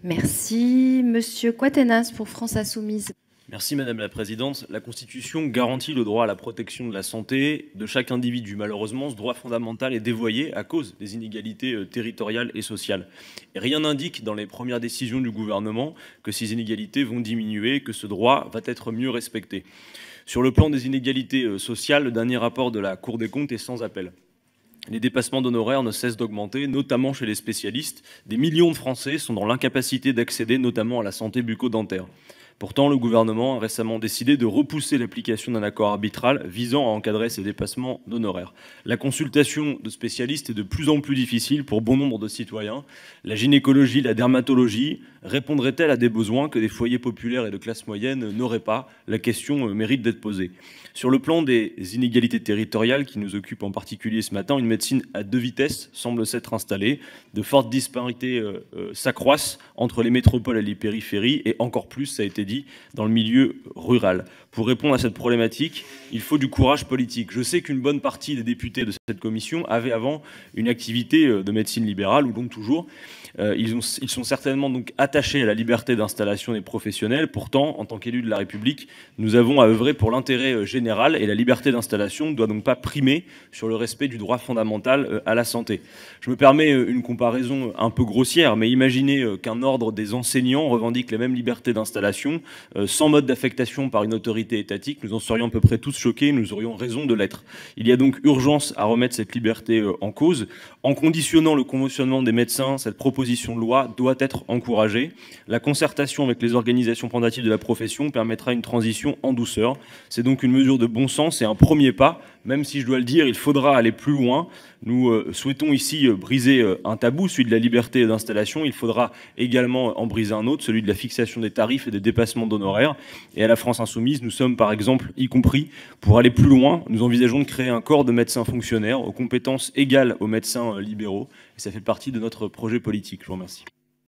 Merci. Monsieur Quatennens pour France Insoumise. Merci Madame la Présidente. La Constitution garantit le droit à la protection de la santé de chaque individu. Malheureusement, ce droit fondamental est dévoyé à cause des inégalités territoriales et sociales. Et rien n'indique dans les premières décisions du gouvernement que ces inégalités vont diminuer, que ce droit va être mieux respecté. Sur le plan des inégalités sociales, le dernier rapport de la Cour des comptes est sans appel. Les dépassements d'honoraires ne cessent d'augmenter, notamment chez les spécialistes. Des millions de Français sont dans l'incapacité d'accéder notamment à la santé bucco-dentaire. Pourtant, le gouvernement a récemment décidé de repousser l'application d'un accord arbitral visant à encadrer ces dépassements d'honoraires. La consultation de spécialistes est de plus en plus difficile pour bon nombre de citoyens. La gynécologie, la dermatologie répondraient-elles à des besoins que des foyers populaires et de classe moyenne n'auraient pas? La question mérite d'être posée. Sur le plan des inégalités territoriales qui nous occupent en particulier ce matin, une médecine à deux vitesses semble s'être installée. De fortes disparités s'accroissent entre les métropoles et les périphéries et encore plus, ça a été dit, dans le milieu rural. Pour répondre à cette problématique, il faut du courage politique. Je sais qu'une bonne partie des députés de cette commission avaient avant une activité de médecine libérale, ou donc toujours. Ils sont certainement donc attachés à la liberté d'installation des professionnels. Pourtant, en tant qu'élus de la République, nous avons à œuvrer pour l'intérêt général et la liberté d'installation ne doit donc pas primer sur le respect du droit fondamental à la santé. Je me permets une comparaison un peu grossière, mais imaginez qu'un ordre des enseignants revendique les mêmes libertés d'installation sans mode d'affectation par une autorité étatique. Nous en serions à peu près tous choqués, nous aurions raison de l'être. Il y a donc urgence à remettre cette liberté en cause. En conditionnant le conventionnement des médecins, cette proposition de loi doit être encouragée. La concertation avec les organisations représentatives de la profession permettra une transition en douceur. C'est donc une mesure de bon sens et un premier pas, même si je dois le dire, il faudra aller plus loin. Nous souhaitons ici briser un tabou, celui de la liberté d'installation. Il faudra également en briser un autre, celui de la fixation des tarifs et des dépassements d'honoraires. Et à la France Insoumise, nous sommes par exemple, y compris pour aller plus loin, nous envisageons de créer un corps de médecins fonctionnaires aux compétences égales aux médecins libéraux. Et ça fait partie de notre projet politique. Je vous remercie.